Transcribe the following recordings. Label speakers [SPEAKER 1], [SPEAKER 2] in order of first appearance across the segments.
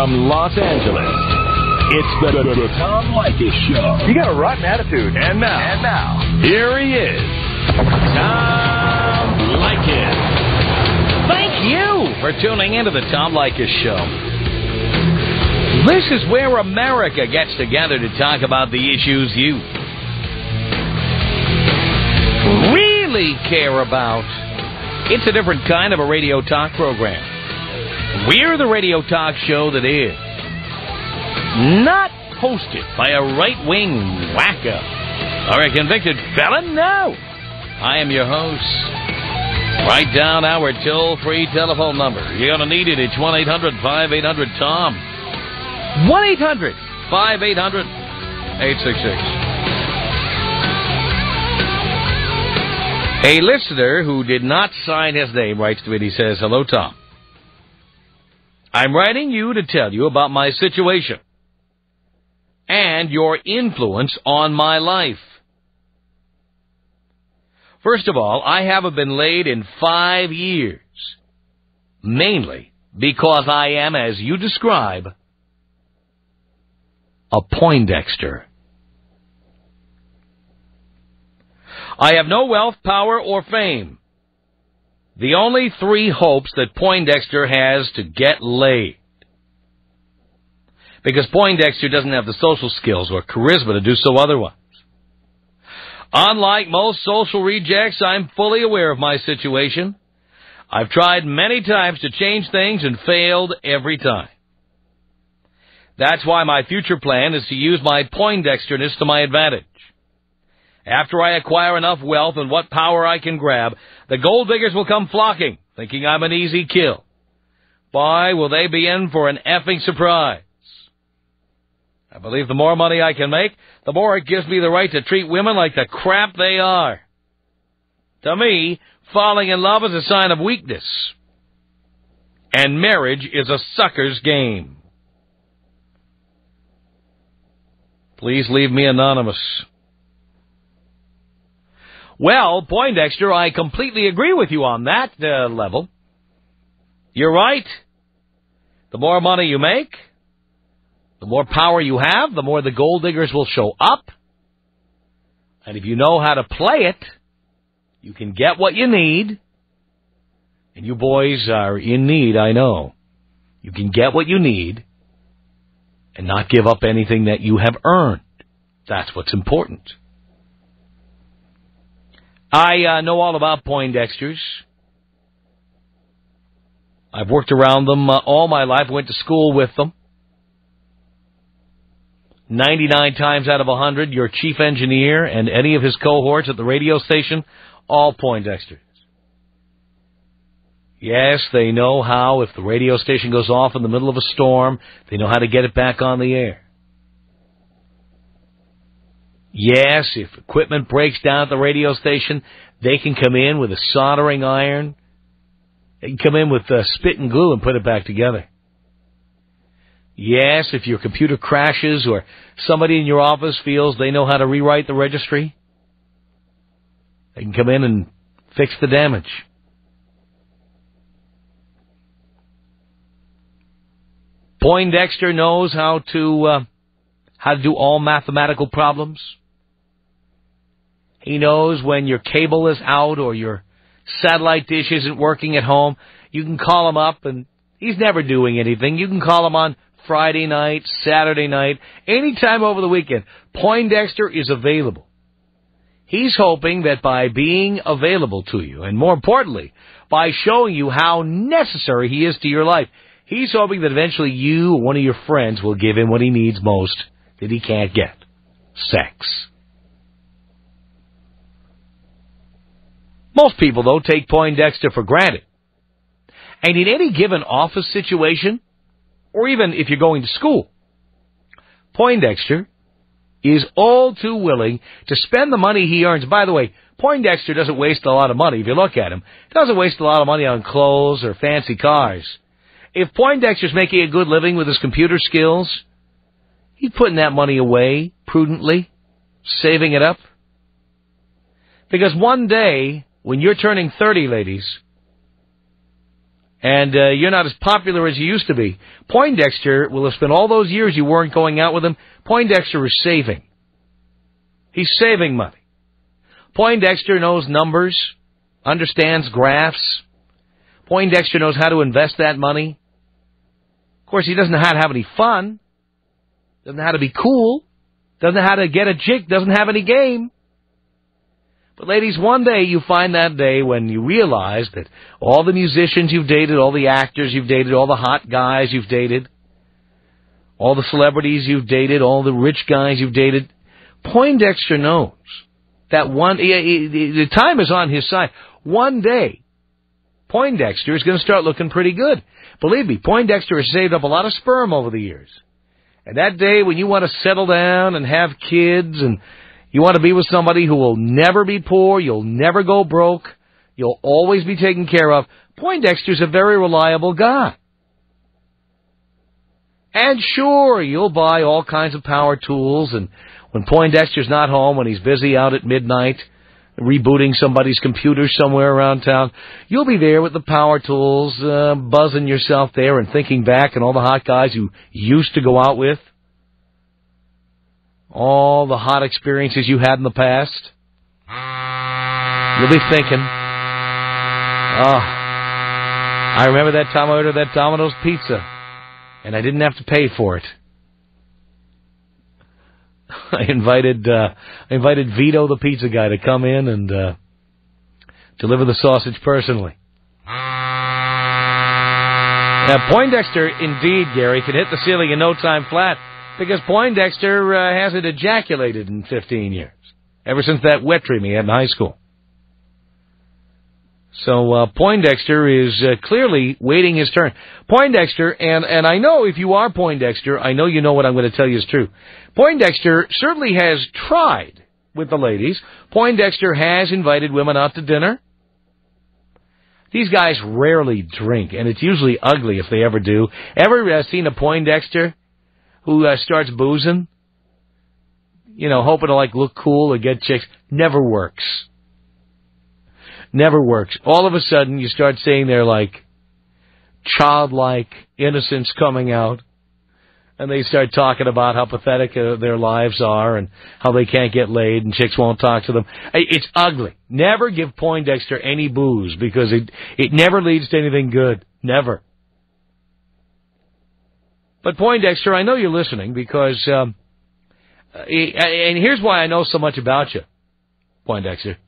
[SPEAKER 1] From Los Angeles, it's the Tom Leykis Show.
[SPEAKER 2] You got a rotten attitude.
[SPEAKER 1] And now, here he is, Tom Leykis.
[SPEAKER 3] Thank you for tuning into the Tom Leykis Show. This is where America gets together to talk about the issues you really care about. It's a different kind of a radio talk program. We're the radio talk show that is not hosted by a right-wing wacko or a convicted felon. No. I am your host. Write down our toll-free telephone number. You're going to need it. It's 1-800-5800-TOM. 1-800-5800-866. A listener who did not sign his name writes to me and he says, "Hello, Tom. I'm writing you to tell you about my situation and your influence on my life. First of all, I haven't been laid in 5 years, mainly because I am, as you describe, a Poindexter. I have no wealth, power, or fame. The only three hopes that Poindexter has to get laid. Because Poindexter doesn't have the social skills or charisma to do so otherwise. Unlike most social rejects, I'm fully aware of my situation. I've tried many times to change things and failed every time. That's why my future plan is to use my Poindexterness to my advantage. After I acquire enough wealth and what power I can grab, the gold diggers will come flocking, thinking I'm an easy kill. Boy, will they be in for an effing surprise. I believe the more money I can make, the more it gives me the right to treat women like the crap they are. To me, falling in love is a sign of weakness. And marriage is a sucker's game. Please leave me anonymous." Well, Poindexter, I completely agree with you on that level. You're right. The more money you make, the more power you have, the more the gold diggers will show up. And if you know how to play it, you can get what you need. And you boys are in need, I know. You can get what you need and not give up anything that you have earned. That's what's important. I know all about Poindexters. I've worked around them all my life, went to school with them. 99 times out of 100, your chief engineer and any of his cohorts at the radio station, all Poindexters. Yes, they know how, if the radio station goes off in the middle of a storm, they know how to get it back on the air. Yes, if equipment breaks down at the radio station, they can come in with a soldering iron. They can come in with spit and glue and put it back together. Yes, if your computer crashes or somebody in your office feels they know how to rewrite the registry, they can come in and fix the damage. Poindexter knows how to do all mathematical problems. He knows when your cable is out or your satellite dish isn't working at home. You can call him up, and he's never doing anything. You can call him on Friday night, Saturday night, anytime over the weekend. Poindexter is available. He's hoping that by being available to you, and more importantly, by showing you how necessary he is to your life, he's hoping that eventually you or one of your friends will give him what he needs most that he can't get: sex. Most people, though, take Poindexter for granted. And in any given office situation, or even if you're going to school, Poindexter is all too willing to spend the money he earns. By the way, Poindexter doesn't waste a lot of money. If you look at him, he doesn't waste a lot of money on clothes or fancy cars. If Poindexter's making a good living with his computer skills, he's putting that money away prudently, saving it up. Because one day, when you're turning 30, ladies, and you're not as popular as you used to be, Poindexter will have spent all those years you weren't going out with him. Poindexter is saving. He's saving money. Poindexter knows numbers, understands graphs. Poindexter knows how to invest that money. Of course, he doesn't know how to have any fun. Doesn't know how to be cool. Doesn't know how to get a chick. Doesn't have any game. But ladies, one day you find that day when you realize that all the musicians you've dated, all the actors you've dated, all the hot guys you've dated, all the celebrities you've dated, all the rich guys you've dated, Poindexter knows that the time is on his side. One day, Poindexter is going to start looking pretty good. Believe me, Poindexter has saved up a lot of sperm over the years. And that day when you want to settle down and have kids and you want to be with somebody who will never be poor, you'll never go broke, you'll always be taken care of, Poindexter's a very reliable guy. And sure, you'll buy all kinds of power tools, and when Poindexter's not home, when he's busy out at midnight, rebooting somebody's computer somewhere around town, you'll be there with the power tools, buzzing yourself there and thinking back on all the hot guys you used to go out with. All the hot experiences you had in the past. You'll be thinking, oh, I remember that time I ordered that Domino's pizza, and I didn't have to pay for it. I invited Vito, the pizza guy, to come in and deliver the sausage personally. Now, Poindexter, indeed, Gary, can hit the ceiling in no time flat, because Poindexter hasn't ejaculated in 15 years, ever since that wet dream he had in high school. So Poindexter is clearly waiting his turn. Poindexter, and I know if you are Poindexter, I know you know what I'm going to tell you is true. Poindexter certainly has tried with the ladies. Poindexter has invited women out to dinner. These guys rarely drink, and it's usually ugly if they ever do. Ever seen a Poindexter who starts boozing? You know, hoping to look cool or get chicks. Never works. Never works. All of a sudden, you start seeing their, childlike innocence coming out, and they start talking about how pathetic their lives are and how they can't get laid and chicks won't talk to them. It's ugly. Never give Poindexter any booze, because it never leads to anything good. Never. But Poindexter, I know you're listening, because, and here's why I know so much about you, Poindexter.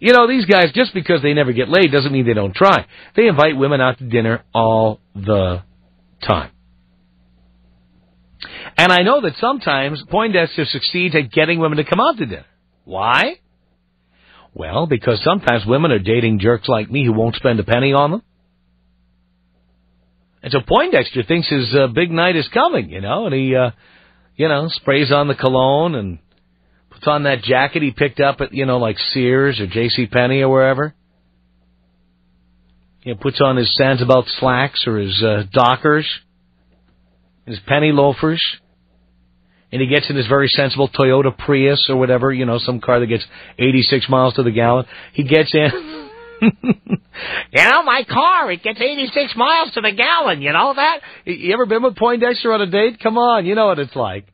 [SPEAKER 3] You know, these guys, just because they never get laid doesn't mean they don't try. They invite women out to dinner all the time. And I know that sometimes Poindexter succeeds at getting women to come out to dinner. Why? Well, because sometimes women are dating jerks like me who won't spend a penny on them. And so Poindexter thinks his big night is coming, and he, sprays on the cologne and puts on that jacket he picked up at, Sears or JCPenney or wherever. He puts on his Sandsabelt slacks or his Dockers, his penny loafers, and he gets in his very sensible Toyota Prius or whatever, some car that gets 86 miles to the gallon. He gets in. My car, it gets 86 miles to the gallon, you know that? You ever been with Poindexter on a date? Come on, you know what it's like.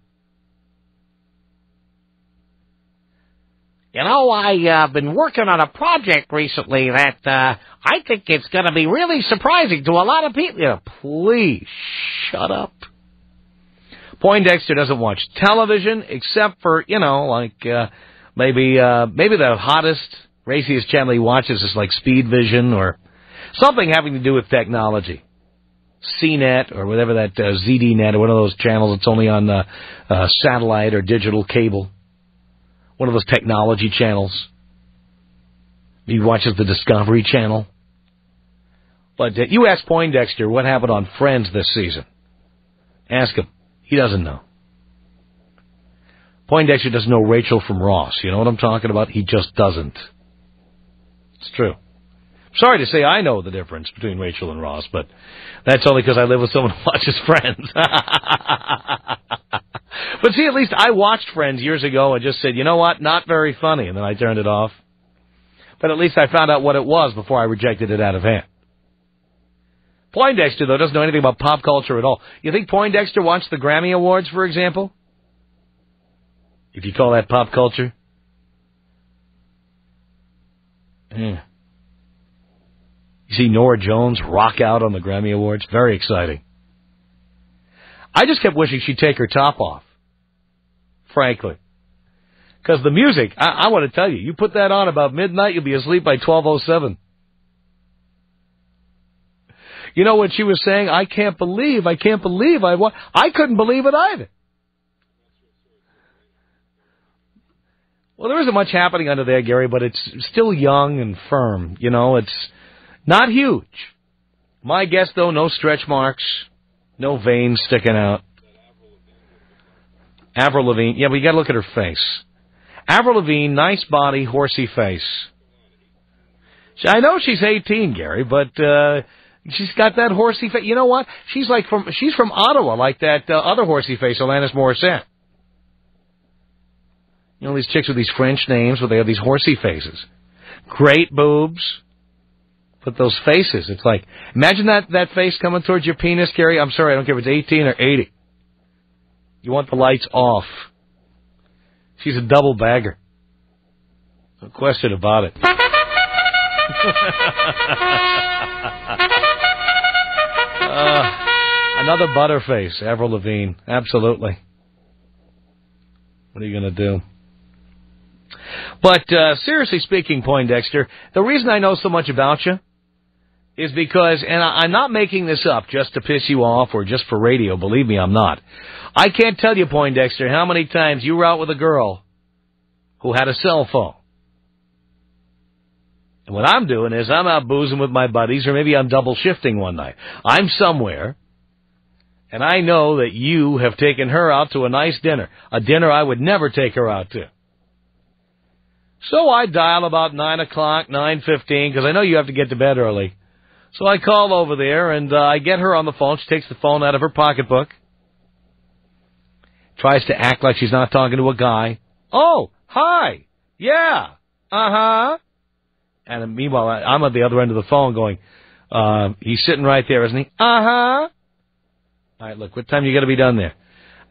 [SPEAKER 2] I've been working on a project recently that I think it's going to be really surprising to a lot of people.
[SPEAKER 3] Please, shut up. Poindexter doesn't watch television except for, maybe the hottest, raciest channel he watches is Speed Vision or something having to do with technology. CNET or whatever that ZDNet or one of those channels that's only on satellite or digital cable. One of those technology channels. He watches the Discovery Channel. But you ask Poindexter what happened on Friends this season. Ask him. He doesn't know. Poindexter doesn't know Rachel from Ross. You know what I'm talking about? He just doesn't. It's true. Sorry to say I know the difference between Rachel and Ross, but that's only because I live with someone who watches Friends. But see, at least I watched Friends years ago and just said, you know what, not very funny, and then I turned it off. But at least I found out what it was before I rejected it out of hand. Poindexter, though, doesn't know anything about pop culture at all. You think Poindexter watched the Grammy Awards, for example? If you call that pop culture? Yeah. You see Norah Jones rock out on the Grammy Awards? Very exciting. I just kept wishing she'd take her top off, frankly. Because the music, I want to tell you, you put that on about midnight, you'll be asleep by 12:07. You know what she was saying? I can't believe I couldn't believe it either. Well, there isn't much happening under there, Gary, but it's still young and firm. You know, it's not huge. My guess, though, no stretch marks, no veins sticking out. Avril Lavigne, yeah, but you got to look at her face. Avril Lavigne, nice body, horsey face. I know she's 18, Gary, but she's got that horsey face. You know what? She's from Ottawa, like that other horsey face, Alanis Morissette. You know, these chicks with these French names, where they have these horsey faces. Great boobs. But those faces, it's like, imagine that face coming towards your penis, Gary. I'm sorry, I don't care if it's 18 or 80. You want the lights off. She's a double bagger. No question about it. Another butterface, Avril Lavigne. Absolutely. What are you going to do? But seriously speaking, Poindexter, the reason I know so much about you is because, and I'm not making this up just to piss you off or just for radio. Believe me, I'm not. I can't tell you, Poindexter, how many times you were out with a girl who had a cell phone. And what I'm doing is I'm out boozing with my buddies, or maybe I'm double shifting one night. I'm somewhere, and I know that you have taken her out to a nice dinner, a dinner I would never take her out to. So I dial about 9 o'clock, 9:15, because I know you have to get to bed early. So I call over there, and I get her on the phone. She takes the phone out of her pocketbook, tries to act like she's not talking to a guy. Oh, hi. Yeah. Uh-huh. And meanwhile, I'm at the other end of the phone going, he's sitting right there, isn't he? Uh-huh. All right, look, what time you got to be done there?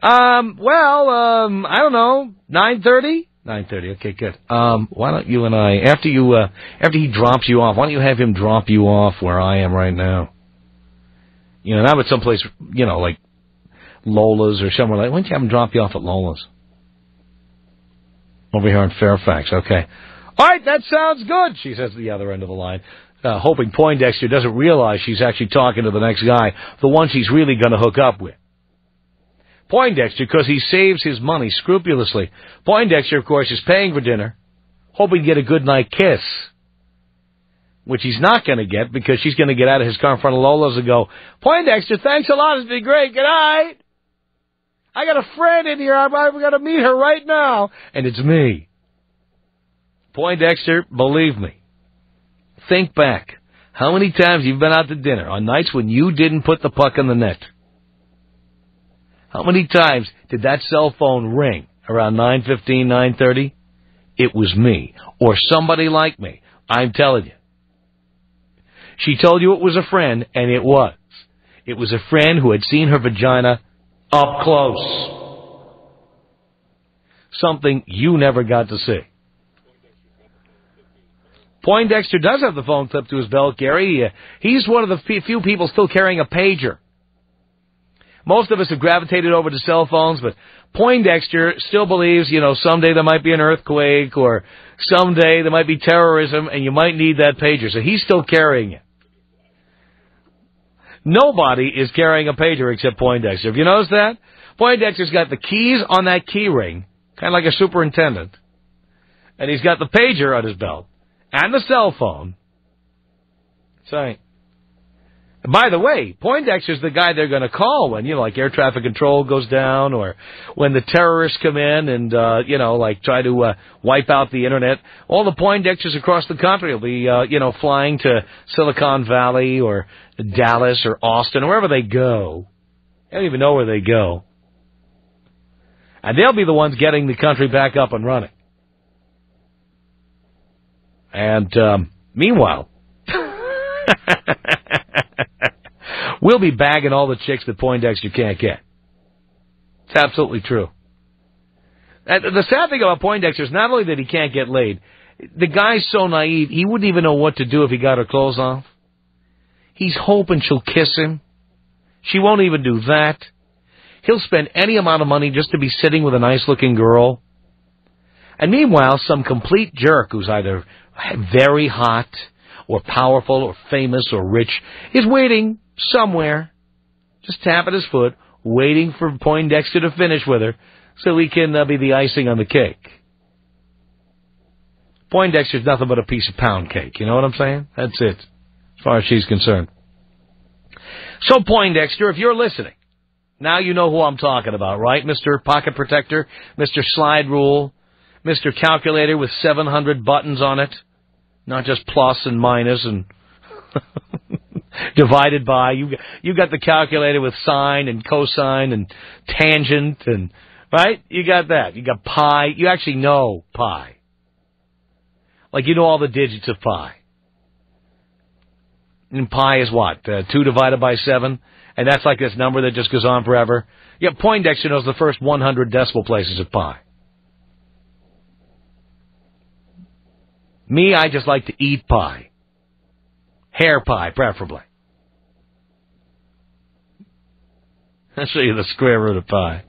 [SPEAKER 3] I don't know, 9:30? 9:30, okay, good. Why don't you and I, after he drops you off, why don't you have him drop you off where I am right now? You know, not at someplace, you know, like Lola's or somewhere like, why don't you have him drop you off at Lola's? Over here in Fairfax, okay. All right, that sounds good, she says at the other end of the line, hoping Poindexter doesn't realize she's actually talking to the next guy, the one she's really going to hook up with. Poindexter, because he saves his money scrupulously. Poindexter, of course, is paying for dinner, hoping to get a goodnight kiss, which he's not going to get because she's going to get out of his car in front of Lola's and go, Poindexter, thanks a lot, it's been great, good night. I got a friend in here, I'm going to meet her right now, and it's me. Poindexter, believe me, think back. How many times you've been out to dinner on nights when you didn't put the puck in the net? How many times did that cell phone ring around 9:15, 9:30? It was me, or somebody like me. I'm telling you. She told you it was a friend, and it was. It was a friend who had seen her vagina up close. Something you never got to see. Poindexter does have the phone clipped to his belt, Gary. He's one of the few people still carrying a pager. Most of us have gravitated over to cell phones, but Poindexter still believes, you know, someday there might be an earthquake or someday there might be terrorism and you might need that pager. So he's still carrying it. Nobody is carrying a pager except Poindexter. Have you noticed that? Poindexter's got the keys on that key ring, kind of like a superintendent, and he's got the pager on his belt and the cell phone. Sorry. By the way, Poindexter's the guy they're going to call when, you know, like air traffic control goes down or when the terrorists come in and, you know, like try to wipe out the Internet. All the Poindexters across the country will be, you know, flying to Silicon Valley or Dallas or Austin or wherever they go. They don't even know where they go. And they'll be the ones getting the country back up and running. And meanwhile, we'll be bagging all the chicks that Poindexter can't get. It's absolutely true. The sad thing about Poindexter is not only that he can't get laid, the guy's so naive, he wouldn't even know what to do if he got her clothes off. He's hoping she'll kiss him. She won't even do that. He'll spend any amount of money just to be sitting with a nice-looking girl. And meanwhile, some complete jerk who's either very hot or powerful or famous or rich is waiting somewhere, just tapping his foot, waiting for Poindexter to finish with her so he can be the icing on the cake. Poindexter's nothing but a piece of pound cake, you know what I'm saying? That's it, as far as she's concerned. So, Poindexter, if you're listening, now you know who I'm talking about, right? Mr. Pocket Protector, Mr. Slide Rule, Mr. Calculator with 700 buttons on it, not just plus and minus and divided by. You got the calculator with sine and cosine and tangent and, right? You got that. You got pi. You actually know pi. Like you know all the digits of pi. And pi is what? 2 divided by 7? And that's like this number that just goes on forever. Yeah, Poindexter knows the first 100 decimal places of pi. Me, I just like to eat pie. Hair pie, preferably. I'll show you the square root of pi.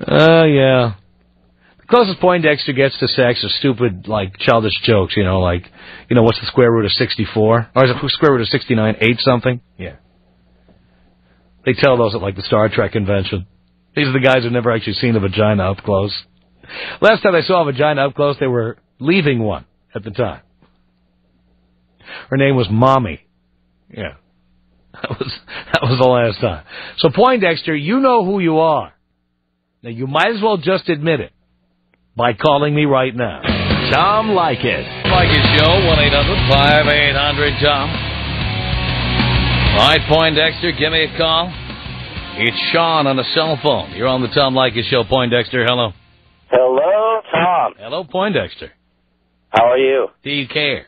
[SPEAKER 3] Oh, yeah. The closest Poindexter gets to sex are stupid, like, childish jokes, you know, like, you know, what's the square root of 64? Or is it the square root of 69? 8 something? Yeah. They tell those at, like, the Star Trek convention. These are the guys who've never actually seen a vagina up close. Last time I saw a vagina up close, they were leaving one at the time. Her name was Mommy. Yeah. That was the last time. So, Poindexter, you know who you are. Now, you might as well just admit it by calling me right now.
[SPEAKER 1] Tom Leykis.
[SPEAKER 3] Leykis Show, 1-800-5800-TOM. All right, Poindexter, give me a call. It's Sean on a cell phone. You're on the Tom Leykis Show, Poindexter. Hello.
[SPEAKER 4] Hello, Tom.
[SPEAKER 3] Hello, Poindexter.
[SPEAKER 4] How are you?
[SPEAKER 3] Do you care?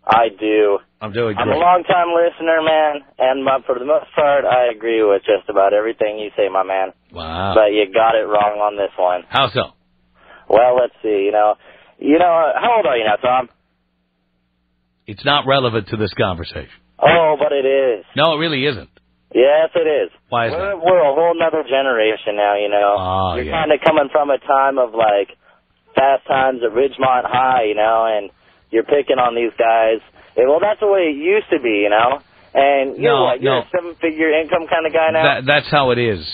[SPEAKER 4] I do.
[SPEAKER 3] I'm doing great.
[SPEAKER 4] I'm a long-time listener, man, and for the most part, I agree with just about everything you say, my man.
[SPEAKER 3] Wow.
[SPEAKER 4] But you got it wrong on this one.
[SPEAKER 3] How so?
[SPEAKER 4] Well, let's see. You know, how old are you now, Tom?
[SPEAKER 3] It's not relevant to this conversation.
[SPEAKER 4] Oh, but it is.
[SPEAKER 3] No, it really isn't.
[SPEAKER 4] Yes, it is.
[SPEAKER 3] Why is that?
[SPEAKER 4] We're a whole nother generation now, you know.
[SPEAKER 3] Oh,
[SPEAKER 4] You're
[SPEAKER 3] yeah.
[SPEAKER 4] kind of coming from a time of, like, Fast Times at Ridgemont High, you know, and you're picking on these guys. Yeah, well, that's the way it used to be, you know. And you're a 7-figure income kind of guy now?
[SPEAKER 3] That's how it is.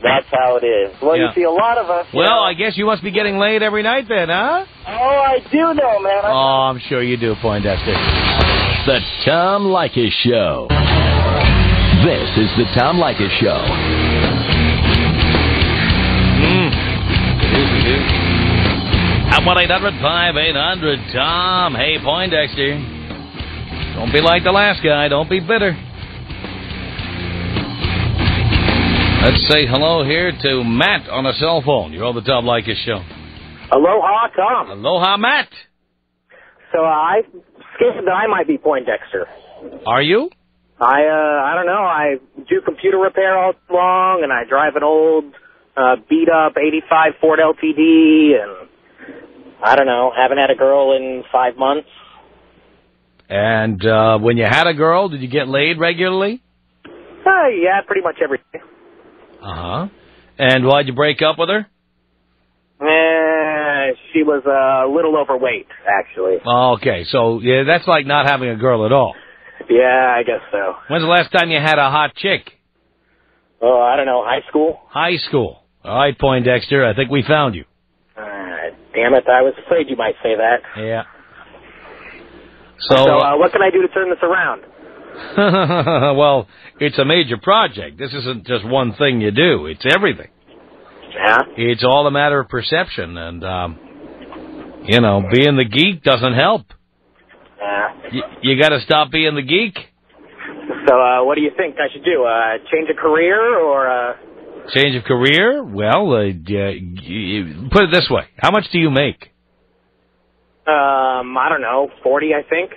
[SPEAKER 4] That's how it is. Well,
[SPEAKER 3] Yeah.
[SPEAKER 4] you see, a lot of us...
[SPEAKER 3] Well, I guess you must be getting laid every night then, huh?
[SPEAKER 4] Oh, I do know, man.
[SPEAKER 3] Oh, I'm sure you do, Poindexter.
[SPEAKER 1] The Tom Leykis Show. This is the Tom Leykis Show.
[SPEAKER 3] At 1-800-5800-TOM. Hey, Poindexter. Don't be like the last guy. Don't be bitter. Let's say hello here to Matt on a cell phone. You're on the Tom Leykis Show.
[SPEAKER 5] Aloha, Tom.
[SPEAKER 3] Aloha, Matt.
[SPEAKER 5] So I'm scared that I might be Poindexter.
[SPEAKER 3] Are you?
[SPEAKER 5] I don't know. I do computer repair all long, and I drive an old, beat-up 85 Ford LTD, and I don't know, haven't had a girl in 5 months.
[SPEAKER 3] And when you had a girl, did you get laid regularly?
[SPEAKER 5] Yeah, pretty much every day.
[SPEAKER 3] Uh-huh. And why'd you break up with her?
[SPEAKER 5] She was a little overweight, actually.
[SPEAKER 3] Okay, so yeah, that's like not having a girl at all.
[SPEAKER 5] Yeah, I guess so.
[SPEAKER 3] When's the last time you had a hot chick?
[SPEAKER 5] Oh, I don't know, high school?
[SPEAKER 3] High school. All right, Poindexter, I think we found you.
[SPEAKER 5] Damn it, I was afraid you might say that.
[SPEAKER 3] Yeah.
[SPEAKER 5] So what can I do to turn this around?
[SPEAKER 3] Well, it's a major project. This isn't just one thing you do. It's everything.
[SPEAKER 5] Yeah?
[SPEAKER 3] It's all a matter of perception, and, being the geek doesn't help. You got to stop being the geek.
[SPEAKER 5] So what do you think I should do? Change a career or
[SPEAKER 3] Change of career? Well, put it this way. How much do you make?
[SPEAKER 5] I don't know, 40, I think.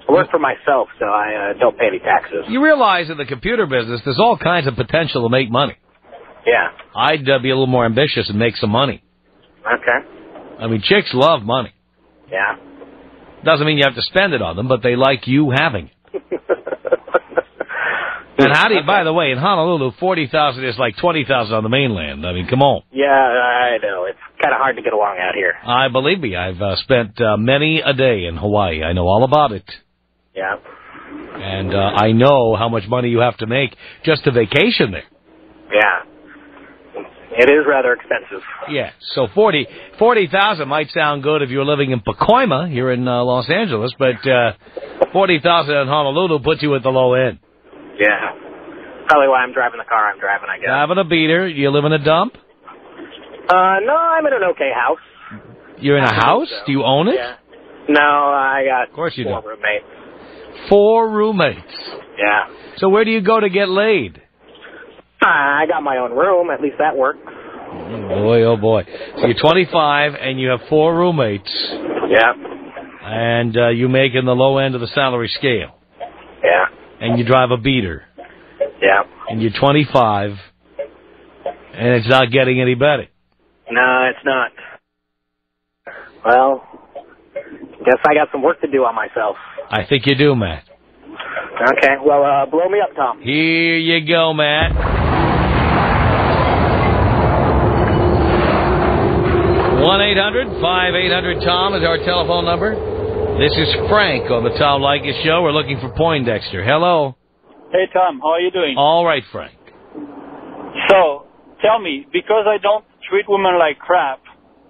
[SPEAKER 5] I work for myself, so I don't pay any taxes.
[SPEAKER 3] You realize in the computer business, there's all kinds of potential to make money.
[SPEAKER 5] Yeah.
[SPEAKER 3] I'd be a little more ambitious and make some money.
[SPEAKER 5] Okay.
[SPEAKER 3] I mean, chicks love money.
[SPEAKER 5] Yeah.
[SPEAKER 3] Doesn't mean you have to spend it on them, but they like you having it. And how do you, by the way, in Honolulu, 40,000 is like 20,000 on the mainland. I mean, come on.
[SPEAKER 5] Yeah, I know. It's kind of hard to get along out here.
[SPEAKER 3] Believe me, I've spent many a day in Hawaii. I know all about it.
[SPEAKER 5] Yeah.
[SPEAKER 3] And I know how much money you have to make just to vacation there.
[SPEAKER 5] Yeah. It is rather expensive.
[SPEAKER 3] Yeah, so 40,000 might sound good if you're living in Pacoima here in Los Angeles, but 40,000 in Honolulu puts you at the low end.
[SPEAKER 5] Yeah. Probably why I'm driving the car I'm driving, I guess.
[SPEAKER 3] Driving a beater. You live in a dump?
[SPEAKER 5] No, I'm in an okay house.
[SPEAKER 3] You're in a house?
[SPEAKER 5] So.
[SPEAKER 3] Do you own it?
[SPEAKER 5] Yeah. No, I got
[SPEAKER 3] of course you
[SPEAKER 5] 4
[SPEAKER 3] do.
[SPEAKER 5] roommates.
[SPEAKER 3] 4 roommates?
[SPEAKER 5] Yeah.
[SPEAKER 3] So where do you go to get laid?
[SPEAKER 5] I got my own room. At least that works.
[SPEAKER 3] Boy, oh boy. So you're 25 and you have 4 roommates.
[SPEAKER 5] Yeah.
[SPEAKER 3] And you make in the low end of the salary scale.
[SPEAKER 5] Yeah.
[SPEAKER 3] And you drive a beater.
[SPEAKER 5] Yeah.
[SPEAKER 3] And you're 25. And it's not getting any better.
[SPEAKER 5] No, it's not. Well, guess I got some work to do on myself.
[SPEAKER 3] I think you do, Matt.
[SPEAKER 5] Okay, well, blow me up, Tom.
[SPEAKER 3] Here you go, Matt. 1-800-5800-TOM is our telephone number. This is Frank on the Tom Leykis Show. We're looking for Poindexter. Hello.
[SPEAKER 6] Hey, Tom. How are you doing?
[SPEAKER 3] All right, Frank.
[SPEAKER 6] So, tell me, because I don't treat women like crap,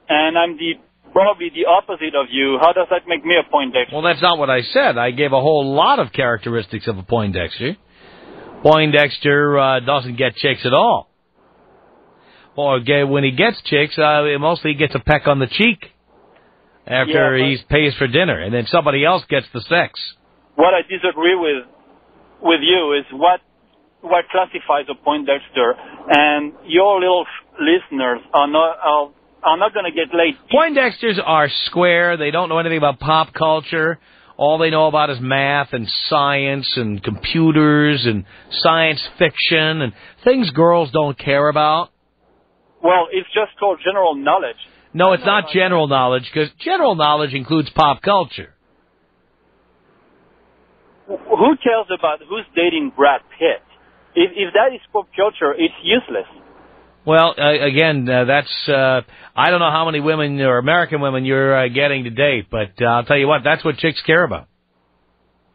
[SPEAKER 6] and I'm probably the opposite of you, how does that make me a Poindexter?
[SPEAKER 3] Well, that's not what I said. I gave a whole lot of characteristics of a Poindexter. Poindexter doesn't get chicks at all. Or when he gets chicks, mostly he gets a peck on the cheek after he pays for dinner, and then somebody else gets the sex.
[SPEAKER 6] What I disagree with you is what classifies a Poindexter, and your little listeners are not going to get laid.
[SPEAKER 3] Poindexters are square. They don't know anything about pop culture. All they know about is math and science and computers and science fiction and things girls don't care about.
[SPEAKER 6] Well, it's just called general knowledge.
[SPEAKER 3] No, it's not general knowledge, because general knowledge includes pop culture.
[SPEAKER 6] Who cares about who's dating Brad Pitt? If that is pop culture, it's useless.
[SPEAKER 3] Well, again, that's, I don't know how many women or American women you're getting to date, but I'll tell you what, that's what chicks care about.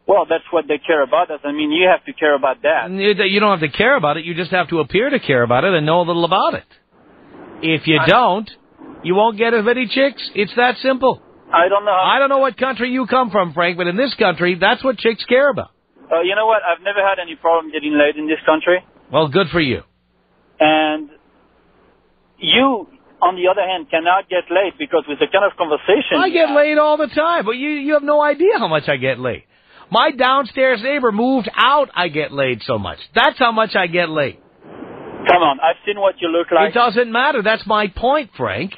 [SPEAKER 6] Well, that's what they care about. Doesn't mean you have to care about that.
[SPEAKER 3] You don't have to care about it. You just have to appear to care about it and know a little about it. If you don't, you won't get as many chicks. It's that simple.
[SPEAKER 6] I don't know.
[SPEAKER 3] I don't know what country you come from, Frank, but in this country, that's what chicks care about.
[SPEAKER 6] You know what? I've never had any problem getting laid in this country.
[SPEAKER 3] Well, good for you.
[SPEAKER 6] And you, on the other hand, cannot get laid because with the kind of conversation...
[SPEAKER 3] I get laid all the time, but you have no idea how much I get laid. My downstairs neighbor moved out, I get laid so much. That's how much I get laid.
[SPEAKER 6] Come on, I've seen what you look like.
[SPEAKER 3] It doesn't matter. That's my point, Frank.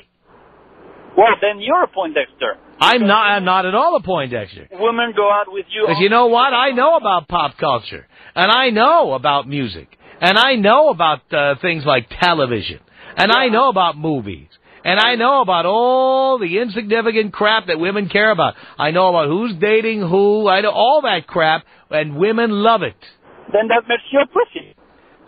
[SPEAKER 6] Well, then you're a Poindexter.
[SPEAKER 3] I'm not at all a Poindexter.
[SPEAKER 6] Women go out with you...
[SPEAKER 3] Because you know what? I know about pop culture. And I know about music. And I know about things like television. And I know about movies. And I know about all the insignificant crap that women care about. I know about who's dating who. I know all that crap, and women love it.
[SPEAKER 6] Then that makes you a pussy.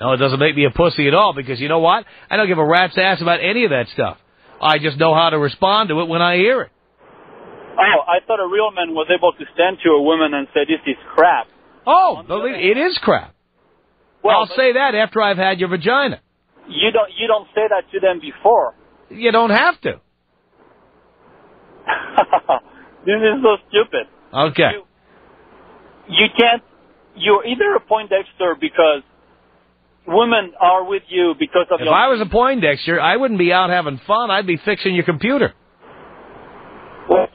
[SPEAKER 3] No, it doesn't make me a pussy at all, because you know what? I don't give a rat's ass about any of that stuff. I just know how to respond to it when I hear it.
[SPEAKER 6] Oh, I thought a real man was able to stand to a woman and say, this is crap.
[SPEAKER 3] Oh, it is crap. Well, I'll say that after I've had your vagina.
[SPEAKER 6] You don't say that to them before.
[SPEAKER 3] You don't have to.
[SPEAKER 6] This is so stupid.
[SPEAKER 3] Okay.
[SPEAKER 6] You can't... You're either a Poindexter because women are with you because of
[SPEAKER 3] If I was a Poindexter, I wouldn't be out having fun. I'd be fixing your computer.
[SPEAKER 6] Well,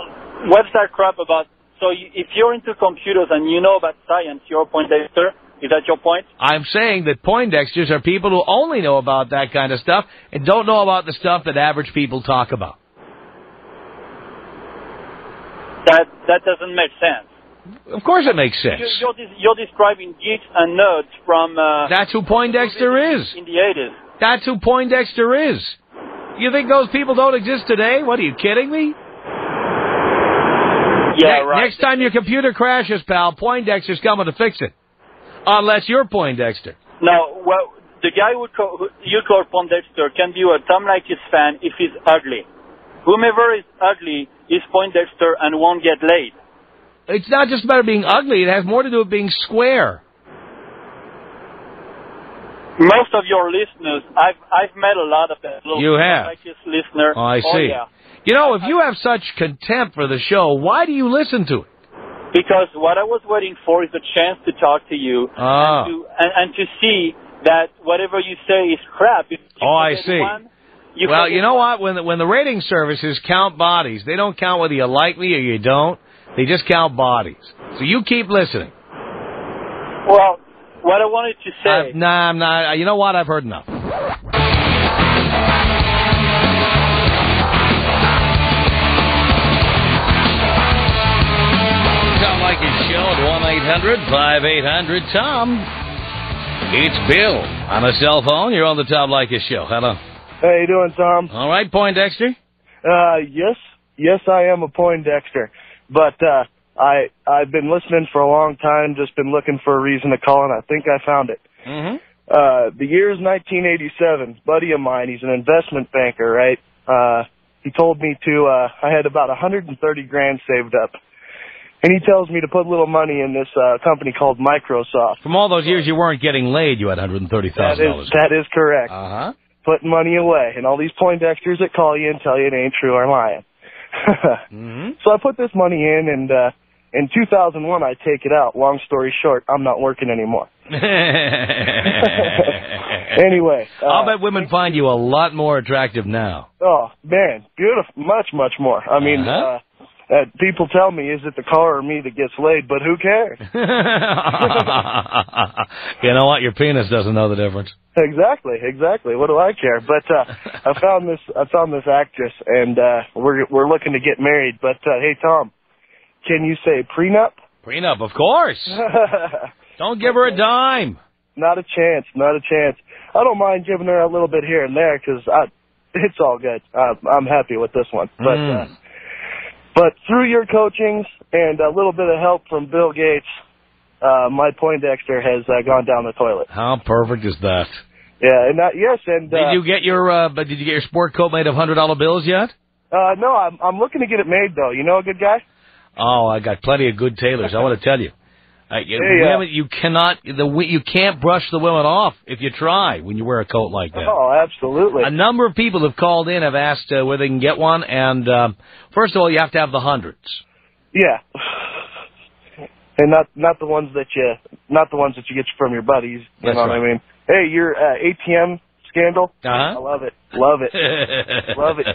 [SPEAKER 6] what's that crap about... So if you're into computers and you know about science, you're a Poindexter. Is that your point?
[SPEAKER 3] I'm saying that Poindexters are people who only know about that kind of stuff and don't know about the stuff that average people talk about.
[SPEAKER 6] That doesn't make sense.
[SPEAKER 3] Of course it makes sense.
[SPEAKER 6] You're describing geeks and nerds from...
[SPEAKER 3] That's who Poindexter is.
[SPEAKER 6] In the 80s.
[SPEAKER 3] That's who Poindexter is. You think those people don't exist today? What, are you kidding me?
[SPEAKER 6] Yeah, right.
[SPEAKER 3] Next time your computer crashes, pal, Poindexter's coming to fix it. Unless you're Poindexter.
[SPEAKER 6] No, well, the guy who you call Poindexter can be a Tom Leykis fan if he's ugly. Whomever is ugly is Poindexter and won't get laid.
[SPEAKER 3] It's not just about being ugly. It has more to do with being square.
[SPEAKER 6] Most of your listeners, I've met a lot of them.
[SPEAKER 3] You have?
[SPEAKER 6] Tom Leykis listener.
[SPEAKER 3] Oh, I see.
[SPEAKER 6] Yeah.
[SPEAKER 3] You know, if you have such contempt for the show, why do you listen to it?
[SPEAKER 6] Because what I was waiting for is a chance to talk to you and to see that whatever you say is crap.
[SPEAKER 3] I see. Well, you know what? When the rating services count bodies, they don't count whether you like me or you don't. They just count bodies. So you keep listening.
[SPEAKER 6] Well, what I wanted to say...
[SPEAKER 3] I'm not. You know what? I've heard enough. Tom Leykis Show at 1-800-5800-TOM. It's Bill on a cell phone. You're on the Tom Leykis Show. Hello.
[SPEAKER 7] How you doing, Tom?
[SPEAKER 3] All right, Poindexter?
[SPEAKER 7] Yes, I am a Poindexter. But I've been listening for a long time, just been looking for a reason to call, and I think I found it.
[SPEAKER 3] Mm-hmm.
[SPEAKER 7] The year is 1987. Buddy of mine, he's an investment banker, right? He told me I had about 130 grand saved up. And he tells me to put a little money in this company called Microsoft.
[SPEAKER 3] From all those years you weren't getting laid, you had $130,000.
[SPEAKER 7] That is correct.
[SPEAKER 3] Uh-huh.
[SPEAKER 7] Putting money away. And all these Poindexters that call you and tell you it ain't true are lying.
[SPEAKER 3] Mm-hmm.
[SPEAKER 7] So I put this money in, and in 2001 I take it out. Long story short, I'm not working anymore. Anyway.
[SPEAKER 3] I'll bet women find you a lot more attractive now.
[SPEAKER 7] Oh, man. Beautiful. Much, much more. I mean, people tell me, is it the car or me that gets laid, but who cares?
[SPEAKER 3] You know what? Your penis doesn't know the difference.
[SPEAKER 7] Exactly. What do I care? But I found this actress, and we're looking to get married. But hey, Tom, can you say prenup?
[SPEAKER 3] Prenup, of course. Don't give her a dime.
[SPEAKER 7] Not a chance. I don't mind giving her a little bit here and there because it's all good. I'm happy with this one. But through your coachings and a little bit of help from Bill Gates, my Poindexter has gone down the toilet.
[SPEAKER 3] How perfect is that?
[SPEAKER 7] Yeah, and did
[SPEAKER 3] you get your sport coat made of $100 bills yet?
[SPEAKER 7] No, I'm looking to get it made though. You know a good guy?
[SPEAKER 3] Oh, I got plenty of good tailors. I want to tell you. Women, you can't brush the women off if you try when you wear a coat like that.
[SPEAKER 7] Oh, absolutely.
[SPEAKER 3] A number of people have called in, have asked where they can get one, and first of all, you have to have the hundreds.
[SPEAKER 7] Yeah, and not the ones that you get from your buddies. You know what I mean? Hey, your ATM scandal. I love it. Love it.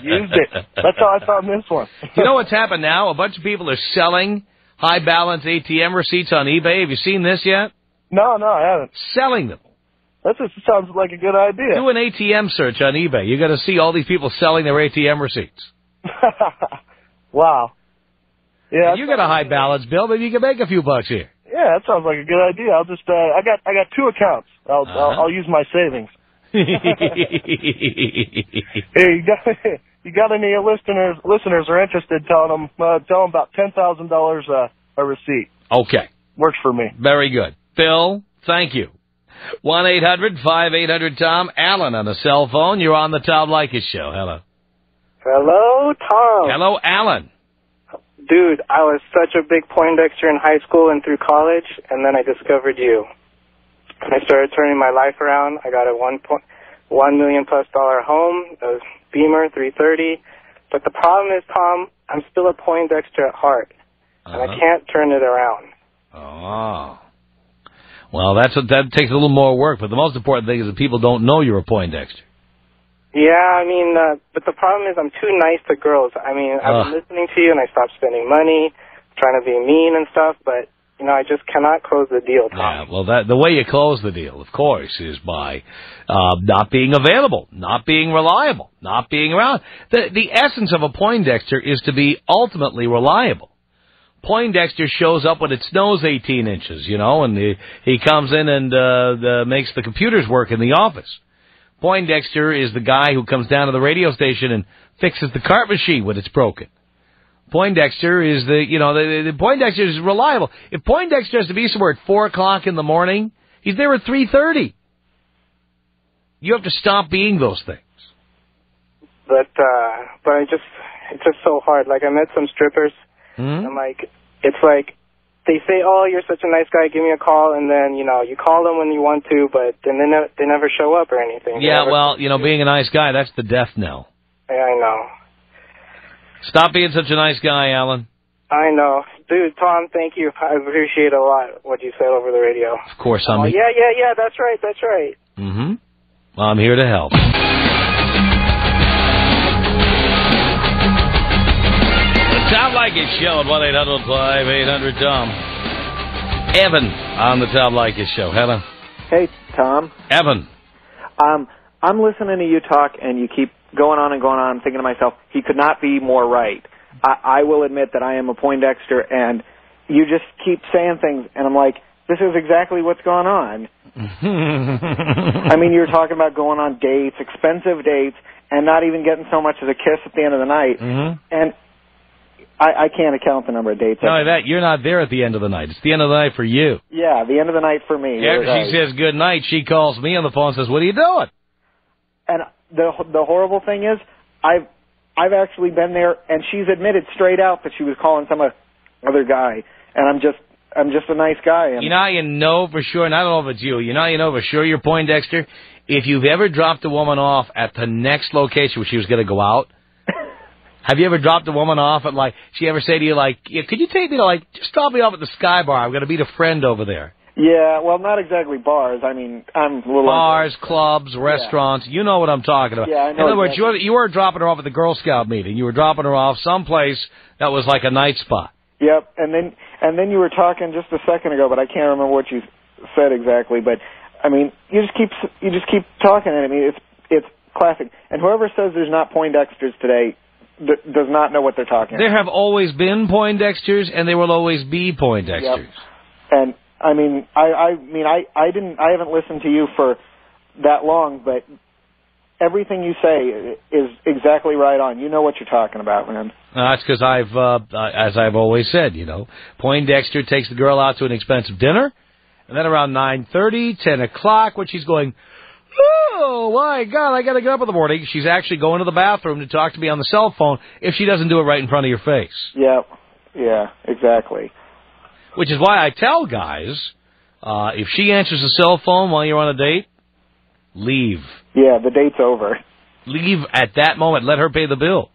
[SPEAKER 7] Used it. That's how I found this one.
[SPEAKER 3] You know what's happened now? A bunch of people are selling high balance ATM receipts on eBay. Have you seen this yet?
[SPEAKER 7] No, I haven't.
[SPEAKER 3] Selling them.
[SPEAKER 7] That just sounds like a good idea.
[SPEAKER 3] Do an ATM search on eBay. You're going to see all these people selling their ATM receipts.
[SPEAKER 7] Wow. Yeah.
[SPEAKER 3] You got a high balance bill, maybe you can make a few bucks here.
[SPEAKER 7] Yeah, that sounds like a good idea. I'll just I got two accounts. I'll use my savings. Hey, you got any listeners are interested? Tell them about $10,000 a receipt.
[SPEAKER 3] Okay,
[SPEAKER 7] works for me.
[SPEAKER 3] Very good, Phil. Thank you. 1-800-5800-TOM. Alan on the cell phone. You're on the Tom Leykis Show. Hello.
[SPEAKER 8] Hello, Tom.
[SPEAKER 3] Hello, Alan.
[SPEAKER 8] Dude, I was such a big Poindexter in high school and through college, and then I discovered you. I started turning my life around. I got a $1 million+ home, a Beamer 330. But the problem is, Tom, I'm still a Poindexter at heart, and I can't turn it around.
[SPEAKER 3] Oh. Well, that takes a little more work, but the most important thing is that people don't know you're a Poindexter.
[SPEAKER 8] Yeah, I mean, but the problem is I'm too nice to girls. I mean, I've been listening to you, and I stopped spending money, trying to be mean and stuff, but I just cannot close the deal, Tom.
[SPEAKER 3] Yeah, well, the way you close the deal, of course, is by not being available, not being reliable, not being around. The essence of a Poindexter is to be ultimately reliable. Poindexter shows up when it snows 18 inches, and he comes in and makes the computers work in the office. Poindexter is the guy who comes down to the radio station and fixes the cart machine when it's broken. Poindexter is the Poindexter is reliable. If Poindexter has to be somewhere at 4 o'clock in the morning, he's there at 3:30. You have to stop being those things.
[SPEAKER 8] But it's just so hard. Like, I met some strippers, and it's like, they say, "Oh, you're such a nice guy, give me a call," and then, you call them when you want to, but then they never show up or anything.
[SPEAKER 3] Yeah, well, being a nice guy, that's the death knell.
[SPEAKER 8] Yeah, I know.
[SPEAKER 3] Stop being such a nice guy, Alan.
[SPEAKER 8] I know. Dude, Tom, thank you. I appreciate a lot what you said over the radio.
[SPEAKER 3] Of course, I'm...
[SPEAKER 8] Yeah, that's right.
[SPEAKER 3] Mm-hmm. Well, I'm here to help. The Tom Leykis Show at 1-800-5800-TOM. Evan on the Tom Leykis Show. Hello.
[SPEAKER 9] Hey, Tom.
[SPEAKER 3] Evan.
[SPEAKER 9] I'm listening to you talk, and you keep going on and going on. I'm thinking to myself, he could not be more right. I will admit that I am a Poindexter, and you just keep saying things, and I'm like, this is exactly what's going on. I mean, you're talking about going on dates, expensive dates, and not even getting so much as a kiss at the end of the night.
[SPEAKER 3] Mm-hmm.
[SPEAKER 9] And I can't account the number of dates.
[SPEAKER 3] Not only that, you're not there at the end of the night. It's the end of the night for you.
[SPEAKER 9] Yeah, the end of the night for me.
[SPEAKER 3] After she says good night, she calls me on the phone and says, "What are you doing?"
[SPEAKER 9] And the horrible thing is, I've actually been there, and she's admitted straight out that she was calling some other guy, and I'm just a nice guy. And
[SPEAKER 3] you know for sure, and I don't know if it's you. You know for sure you're Poindexter. If you've ever dropped a woman off at the next location where she was going to go out, have you ever dropped a woman off at she ever say to you could you take me to just drop me off at the Sky Bar? I'm going to meet a friend over there.
[SPEAKER 9] Yeah, well, not exactly bars. I mean, I'm a little...
[SPEAKER 3] Bars, clubs, restaurants. Yeah. You know what I'm talking about.
[SPEAKER 9] Yeah, I know.
[SPEAKER 3] In other words, you were dropping her off at the Girl Scout meeting. You were dropping her off someplace that was like a night spot.
[SPEAKER 9] Yep, and then you were talking just a second ago, but I can't remember what you said exactly. But I mean, you just keep talking, and I mean, it's classic. And whoever says there's not Poindexters today does not know what they're talking about.
[SPEAKER 3] There have always been Poindexters, and there will always be Poindexters.
[SPEAKER 9] Yep. And I mean, I haven't listened to you for that long, but everything you say is exactly right on. You know what you're talking about, man.
[SPEAKER 3] That's because as I've always said, Poindexter takes the girl out to an expensive dinner, and then around 9:30, 10 o'clock, when she's going, "Oh, my God, I got to get up in the morning," she's actually going to the bathroom to talk to me on the cell phone if she doesn't do it right in front of your face.
[SPEAKER 9] Yep. Yeah, exactly.
[SPEAKER 3] Which is why I tell guys, if she answers the cell phone while you're on a date, leave.
[SPEAKER 9] Yeah, the date's over.
[SPEAKER 3] Leave at that moment. Let her pay the bill.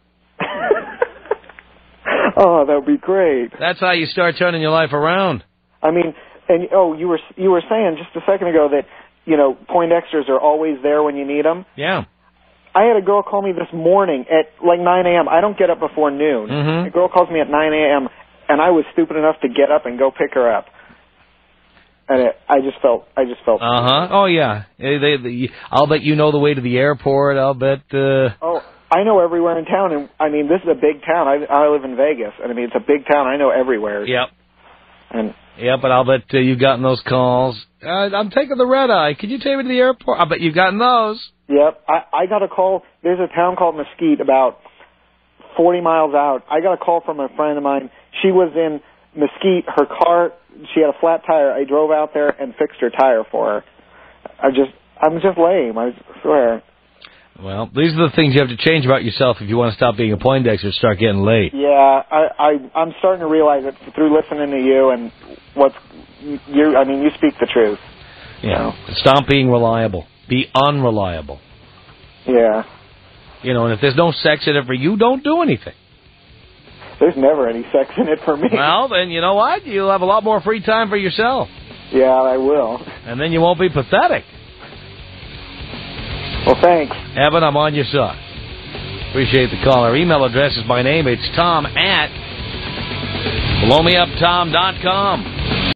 [SPEAKER 9] Oh, that would be great.
[SPEAKER 3] That's how you start turning your life around.
[SPEAKER 9] I mean, and you were saying just a second ago that, Poindexters are always there when you need them.
[SPEAKER 3] Yeah.
[SPEAKER 9] I had a girl call me this morning at 9 a.m. I don't get up before noon.
[SPEAKER 3] Mm-hmm.
[SPEAKER 9] A girl calls me at 9 a.m., and I was stupid enough to get up and go pick her up. And I just felt.
[SPEAKER 3] Oh yeah. I'll bet you know the way to the airport. I'll bet.
[SPEAKER 9] Oh, I know everywhere in town, and I mean this is a big town. I live in Vegas, and I mean it's a big town. I know everywhere.
[SPEAKER 3] Yep.
[SPEAKER 9] And
[SPEAKER 3] yeah, but I'll bet you've gotten those calls. I'm taking the red eye. Can you take me to the airport? I bet you've gotten those.
[SPEAKER 9] Yep. I got a call. There's a town called Mesquite about 40 miles out. I got a call from a friend of mine. She was in Mesquite. Her car, she had a flat tire. I drove out there and fixed her tire for her. I'm just lame, I swear.
[SPEAKER 3] Well, these are the things you have to change about yourself if you want to stop being a Poindexter and start getting late.
[SPEAKER 9] Yeah, I'm starting to realize it through listening to you and you speak the truth.
[SPEAKER 3] Yeah. Stop being reliable. Be unreliable.
[SPEAKER 9] Yeah.
[SPEAKER 3] And if there's no sex in it for you, don't do anything.
[SPEAKER 9] There's never any sex in it for me.
[SPEAKER 3] Well, then you know what? You'll have a lot more free time for yourself.
[SPEAKER 9] Yeah, I will.
[SPEAKER 3] And then you won't be pathetic.
[SPEAKER 9] Well, thanks.
[SPEAKER 3] Evan, I'm on your side. Appreciate the call. Our email address is my name. It's Tom at blowmeuptom.com.